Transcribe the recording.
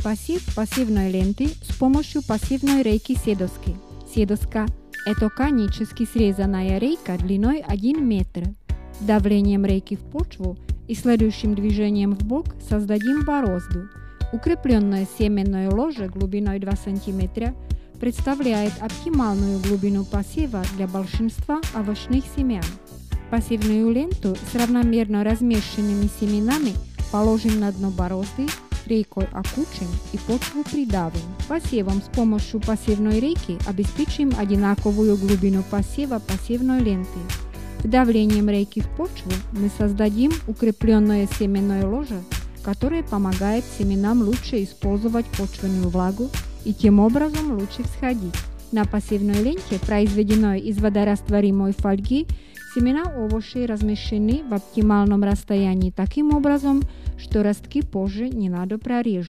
Посев пассивной ленты с помощью пассивной рейки седоски. Седоска – это конически срезанная рейка длиной 1 метр. Давлением рейки в почву и следующим движением в бок создадим борозду. Укрепленное семенное ложе глубиной 2 см представляет оптимальную глубину посева для большинства овощных семян. Пассивную ленту с равномерно размещенными семенами положим на дно борозды, рейкой окучим и почву придавим. Посевом с помощью пассивной рейки обеспечим одинаковую глубину посева пассивной ленты. Вдавлением рейки в почву мы создадим укрепленное семенное ложе, которое помогает семенам лучше использовать почвенную влагу и тем образом лучше всходить. На пассивной ленте, произведенной из водорастворимой фольги, семена овощей размещены в оптимальном расстоянии таким образом, что ростки позже не надо прорежать.